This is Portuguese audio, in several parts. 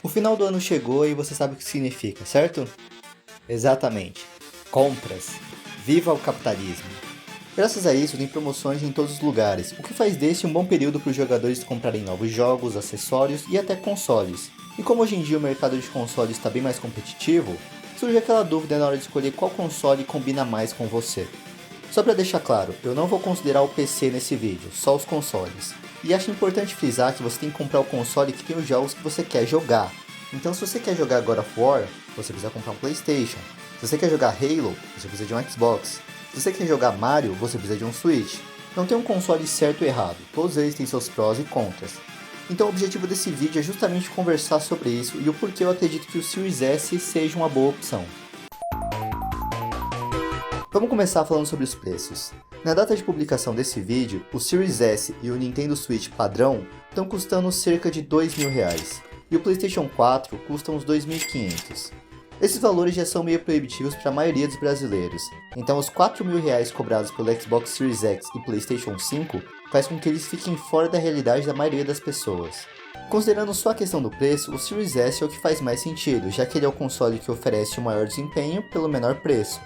O final do ano chegou e você sabe o que significa, certo? Exatamente. Compras. Viva o capitalismo. Graças a isso, tem promoções em todos os lugares, o que faz deste um bom período para os jogadores comprarem novos jogos, acessórios e até consoles. E como hoje em dia o mercado de consoles está bem mais competitivo, surge aquela dúvida na hora de escolher qual console combina mais com você. Só para deixar claro, eu não vou considerar o PC nesse vídeo, só os consoles. E acho importante frisar que você tem que comprar o console que tem os jogos que você quer jogar. Então se você quer jogar God of War, você precisa comprar um PlayStation. Se você quer jogar Halo, você precisa de um Xbox. Se você quer jogar Mario, você precisa de um Switch. Não tem um console certo ou errado, todos eles têm seus prós e contras. Então o objetivo desse vídeo é justamente conversar sobre isso e o porquê eu acredito que o Series S seja uma boa opção. Vamos começar falando sobre os preços. Na data de publicação desse vídeo, o Series S e o Nintendo Switch padrão estão custando cerca de R$2.000, e o PlayStation 4 custa uns R$2.500. Esses valores já são meio proibitivos para a maioria dos brasileiros, então os R$4.000 cobrados pelo Xbox Series X e PlayStation 5 faz com que eles fiquem fora da realidade da maioria das pessoas. Considerando só a questão do preço, o Series S é o que faz mais sentido, já que ele é o console que oferece o maior desempenho pelo menor preço.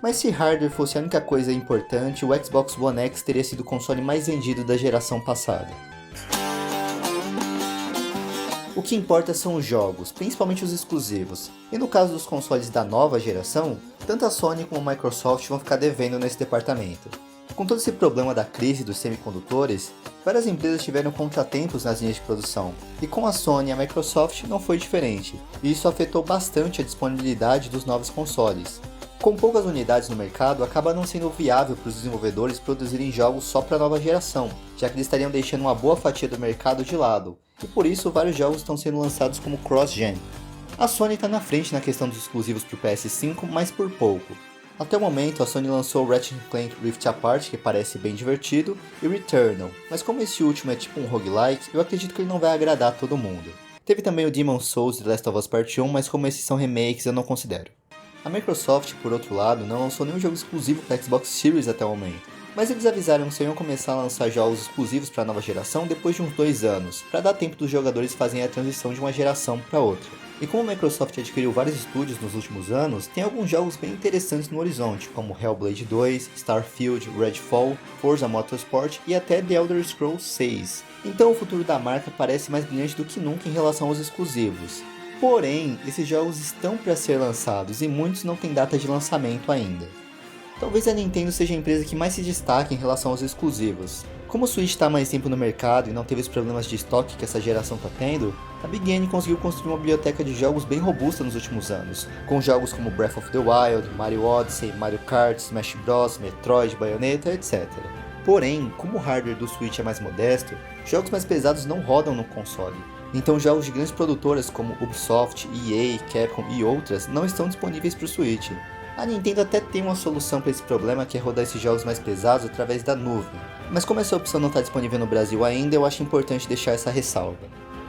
Mas se hardware fosse a única coisa importante, o Xbox One X teria sido o console mais vendido da geração passada. O que importa são os jogos, principalmente os exclusivos, e no caso dos consoles da nova geração, tanto a Sony como a Microsoft vão ficar devendo nesse departamento. Com todo esse problema da crise dos semicondutores, várias empresas tiveram contratempos nas linhas de produção, e com a Sony e a Microsoft não foi diferente, e isso afetou bastante a disponibilidade dos novos consoles. Com poucas unidades no mercado, acaba não sendo viável para os desenvolvedores produzirem jogos só para a nova geração, já que eles estariam deixando uma boa fatia do mercado de lado, e por isso vários jogos estão sendo lançados como cross-gen. A Sony está na frente na questão dos exclusivos para o PS5, mas por pouco. Até o momento, a Sony lançou Ratchet & Clank Rift Apart, que parece bem divertido, e Returnal, mas como esse último é tipo um roguelike, eu acredito que ele não vai agradar todo mundo. Teve também o Demon's Souls e The Last of Us Part 1, mas como esses são remakes, eu não considero. A Microsoft, por outro lado, não lançou nenhum jogo exclusivo para Xbox Series até o momento, mas eles avisaram que iam começar a lançar jogos exclusivos para a nova geração depois de uns 2 anos, para dar tempo dos jogadores fazerem a transição de uma geração para outra. E como a Microsoft adquiriu vários estúdios nos últimos anos, tem alguns jogos bem interessantes no horizonte, como Hellblade 2, Starfield, Redfall, Forza Motorsport e até The Elder Scrolls 6. Então o futuro da marca parece mais brilhante do que nunca em relação aos exclusivos. Porém, esses jogos estão para ser lançados e muitos não têm data de lançamento ainda. Talvez a Nintendo seja a empresa que mais se destaque em relação aos exclusivos. Como o Switch está há mais tempo no mercado e não teve os problemas de estoque que essa geração está tendo, a Big N conseguiu construir uma biblioteca de jogos bem robusta nos últimos anos, com jogos como Breath of the Wild, Mario Odyssey, Mario Kart, Smash Bros, Metroid, Bayonetta, etc. Porém, como o hardware do Switch é mais modesto, jogos mais pesados não rodam no console. Então jogos de grandes produtoras como Ubisoft, EA, Capcom e outras não estão disponíveis para o Switch. A Nintendo até tem uma solução para esse problema, que é rodar esses jogos mais pesados através da nuvem. Mas como essa opção não está disponível no Brasil ainda, eu acho importante deixar essa ressalva.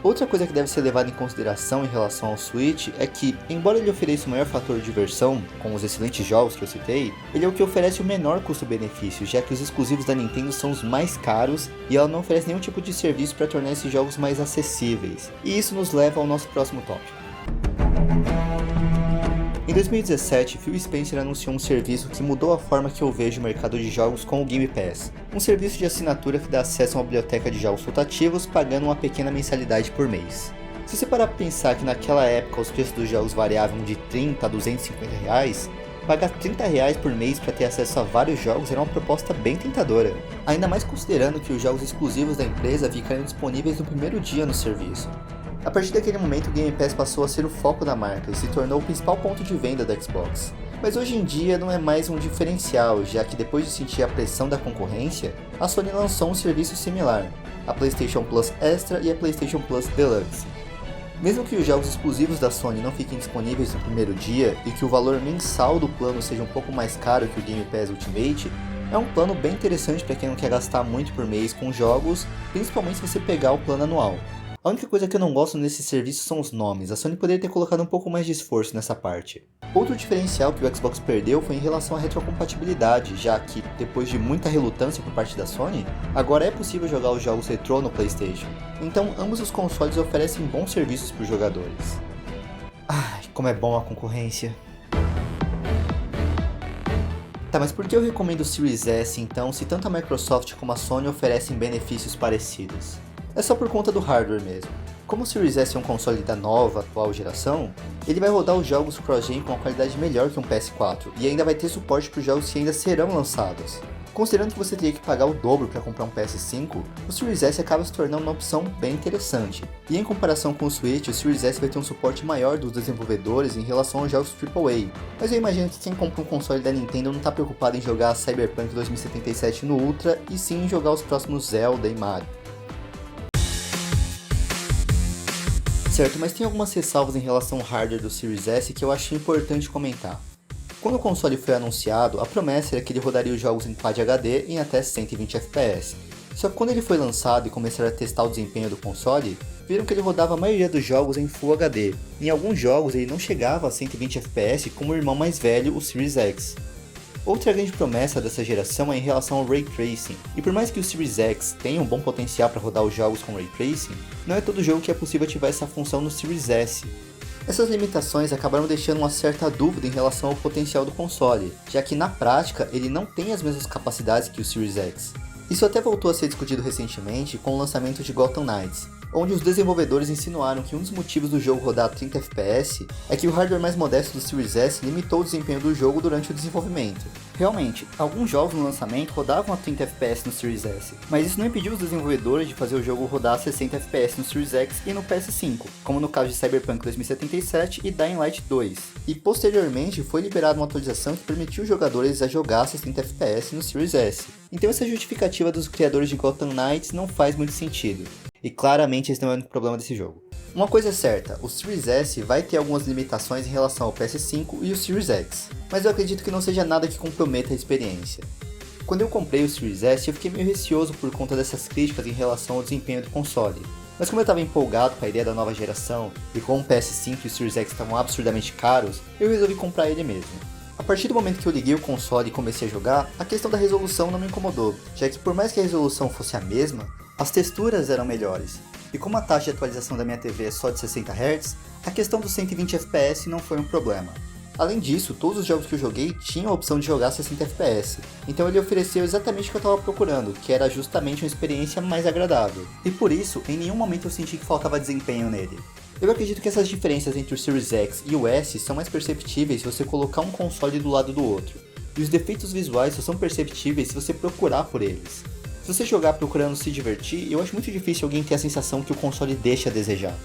Outra coisa que deve ser levada em consideração em relação ao Switch é que, embora ele ofereça o maior fator de diversão, com os excelentes jogos que eu citei, ele é o que oferece o menor custo-benefício, já que os exclusivos da Nintendo são os mais caros e ela não oferece nenhum tipo de serviço para tornar esses jogos mais acessíveis. E isso nos leva ao nosso próximo tópico. Em 2017, Phil Spencer anunciou um serviço que mudou a forma que eu vejo o mercado de jogos com o Game Pass, um serviço de assinatura que dá acesso a uma biblioteca de jogos rotativos pagando uma pequena mensalidade por mês. Se você parar para pensar que naquela época os preços dos jogos variavam de 30 a 250 reais, pagar 30 reais por mês para ter acesso a vários jogos era uma proposta bem tentadora, ainda mais considerando que os jogos exclusivos da empresa ficariam disponíveis no primeiro dia no serviço. A partir daquele momento, o Game Pass passou a ser o foco da marca e se tornou o principal ponto de venda da Xbox. Mas hoje em dia não é mais um diferencial, já que depois de sentir a pressão da concorrência, a Sony lançou um serviço similar, a PlayStation Plus Extra e a PlayStation Plus Deluxe. Mesmo que os jogos exclusivos da Sony não fiquem disponíveis no primeiro dia e que o valor mensal do plano seja um pouco mais caro que o Game Pass Ultimate, é um plano bem interessante para quem não quer gastar muito por mês com jogos, principalmente se você pegar o plano anual. A única coisa que eu não gosto nesse serviço são os nomes, a Sony poderia ter colocado um pouco mais de esforço nessa parte. Outro diferencial que o Xbox perdeu foi em relação à retrocompatibilidade, já que, depois de muita relutância por parte da Sony, agora é possível jogar os jogos retrô no PlayStation. Então ambos os consoles oferecem bons serviços para os jogadores. Ai, como é bom a concorrência. Tá, mas por que eu recomendo o Series S então, se tanto a Microsoft como a Sony oferecem benefícios parecidos? É só por conta do hardware mesmo. Como o Series S é um console da nova, atual geração, ele vai rodar os jogos cross-gen com uma qualidade melhor que um PS4, e ainda vai ter suporte para os jogos que ainda serão lançados. Considerando que você teria que pagar o dobro para comprar um PS5, o Series S acaba se tornando uma opção bem interessante. E em comparação com o Switch, o Series S vai ter um suporte maior dos desenvolvedores em relação aos jogos AAA. Mas eu imagino que quem compra um console da Nintendo não está preocupado em jogar Cyberpunk 2077 no Ultra, e sim em jogar os próximos Zelda e Mario. Certo, mas tem algumas ressalvas em relação ao hardware do Series S que eu achei importante comentar. Quando o console foi anunciado, a promessa era que ele rodaria os jogos em Quad HD em até 120 FPS. Só que quando ele foi lançado e começaram a testar o desempenho do console, viram que ele rodava a maioria dos jogos em Full HD. Em alguns jogos ele não chegava a 120 FPS como o irmão mais velho, o Series X. Outra grande promessa dessa geração é em relação ao Ray Tracing, e por mais que o Series X tenha um bom potencial para rodar os jogos com Ray Tracing, não é todo jogo que é possível ativar essa função no Series S. Essas limitações acabaram deixando uma certa dúvida em relação ao potencial do console, já que na prática ele não tem as mesmas capacidades que o Series X. Isso até voltou a ser discutido recentemente com o lançamento de Gotham Knights, onde os desenvolvedores insinuaram que um dos motivos do jogo rodar a 30 FPS é que o hardware mais modesto do Series S limitou o desempenho do jogo durante o desenvolvimento. Realmente, alguns jogos no lançamento rodavam a 30 FPS no Series S, mas isso não impediu os desenvolvedores de fazer o jogo rodar a 60 FPS no Series X e no PS5, como no caso de Cyberpunk 2077 e Dying Light 2. E posteriormente foi liberada uma atualização que permitiu os jogadores a jogar a 60 FPS no Series S. Então essa justificativa dos criadores de Gotham Knights não faz muito sentido. E claramente esse não é o único problema desse jogo. Uma coisa é certa, o Series S vai ter algumas limitações em relação ao PS5 e o Series X, mas eu acredito que não seja nada que comprometa a experiência. Quando eu comprei o Series S, eu fiquei meio receoso por conta dessas críticas em relação ao desempenho do console. Mas como eu estava empolgado com a ideia da nova geração, e como o PS5 e o Series X estavam absurdamente caros, eu resolvi comprar ele mesmo. A partir do momento que eu liguei o console e comecei a jogar, a questão da resolução não me incomodou, já que por mais que a resolução fosse a mesma, as texturas eram melhores. E como a taxa de atualização da minha TV é só de 60 Hz, a questão dos 120 FPS não foi um problema. Além disso, todos os jogos que eu joguei tinham a opção de jogar 60 FPS, então ele ofereceu exatamente o que eu estava procurando, que era justamente uma experiência mais agradável. E por isso, em nenhum momento eu senti que faltava desempenho nele. Eu acredito que essas diferenças entre o Series X e o S são mais perceptíveis se você colocar um console do lado do outro, e os defeitos visuais só são perceptíveis se você procurar por eles. Se você jogar procurando se divertir, eu acho muito difícil alguém ter a sensação que o console deixa a desejar.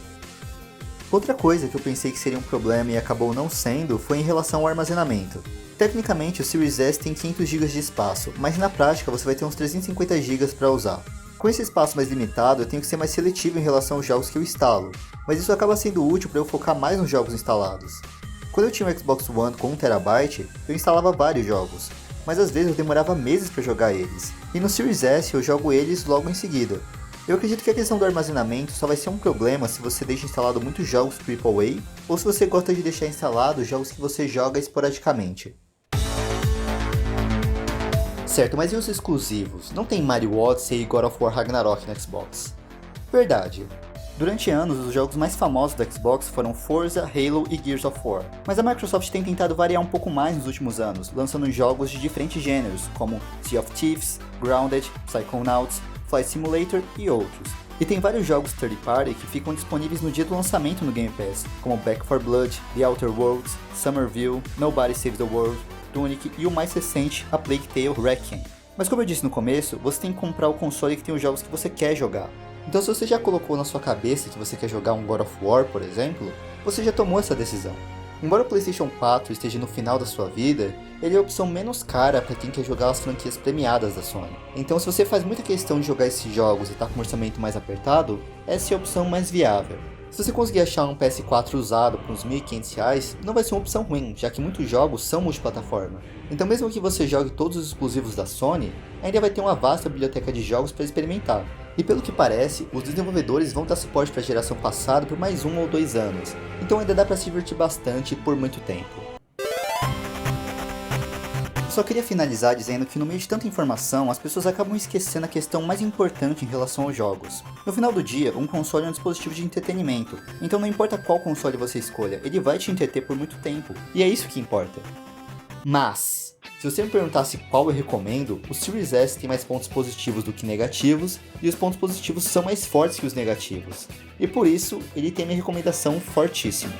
Outra coisa que eu pensei que seria um problema e acabou não sendo foi em relação ao armazenamento. Tecnicamente o Series S tem 500 GB de espaço, mas na prática você vai ter uns 350 GB para usar. Com esse espaço mais limitado, eu tenho que ser mais seletivo em relação aos jogos que eu instalo, mas isso acaba sendo útil para eu focar mais nos jogos instalados. Quando eu tinha um Xbox One com 1 TB, eu instalava vários jogos, mas às vezes eu demorava meses para jogar eles, e no Series S eu jogo eles logo em seguida. Eu acredito que a questão do armazenamento só vai ser um problema se você deixa instalado muitos jogos AAA, ou se você gosta de deixar instalados jogos que você joga esporadicamente. Certo, mas e os exclusivos? Não tem Mario Odyssey e God of War Ragnarok no Xbox? Verdade. Durante anos, os jogos mais famosos do Xbox foram Forza, Halo e Gears of War, mas a Microsoft tem tentado variar um pouco mais nos últimos anos, lançando jogos de diferentes gêneros, como Sea of Thieves, Grounded, Psychonauts, Flight Simulator e outros. E tem vários jogos third party que ficam disponíveis no dia do lançamento no Game Pass, como Back 4 Blood, The Outer Worlds, Somerville, Nobody Saves the World, Tunic e o mais recente, A Plague Tale Requiem. Mas como eu disse no começo, você tem que comprar o console que tem os jogos que você quer jogar. Então se você já colocou na sua cabeça que você quer jogar um God of War, por exemplo, você já tomou essa decisão. Embora o PlayStation 4 esteja no final da sua vida, ele é a opção menos cara para quem quer jogar as franquias premiadas da Sony. Então se você faz muita questão de jogar esses jogos e está com um orçamento mais apertado, essa é a opção mais viável. Se você conseguir achar um PS4 usado por uns R$ 1.500, não vai ser uma opção ruim, já que muitos jogos são multiplataforma. Então mesmo que você jogue todos os exclusivos da Sony, ainda vai ter uma vasta biblioteca de jogos para experimentar. E pelo que parece, os desenvolvedores vão dar suporte para a geração passada por mais 1 ou 2 anos, então ainda dá para se divertir bastante por muito tempo. Só queria finalizar dizendo que no meio de tanta informação, as pessoas acabam esquecendo a questão mais importante em relação aos jogos. No final do dia, um console é um dispositivo de entretenimento, então não importa qual console você escolha, ele vai te entreter por muito tempo, e é isso que importa. Mas, se você me perguntasse qual eu recomendo, o Series S tem mais pontos positivos do que negativos, e os pontos positivos são mais fortes que os negativos. E por isso, ele tem minha recomendação fortíssima.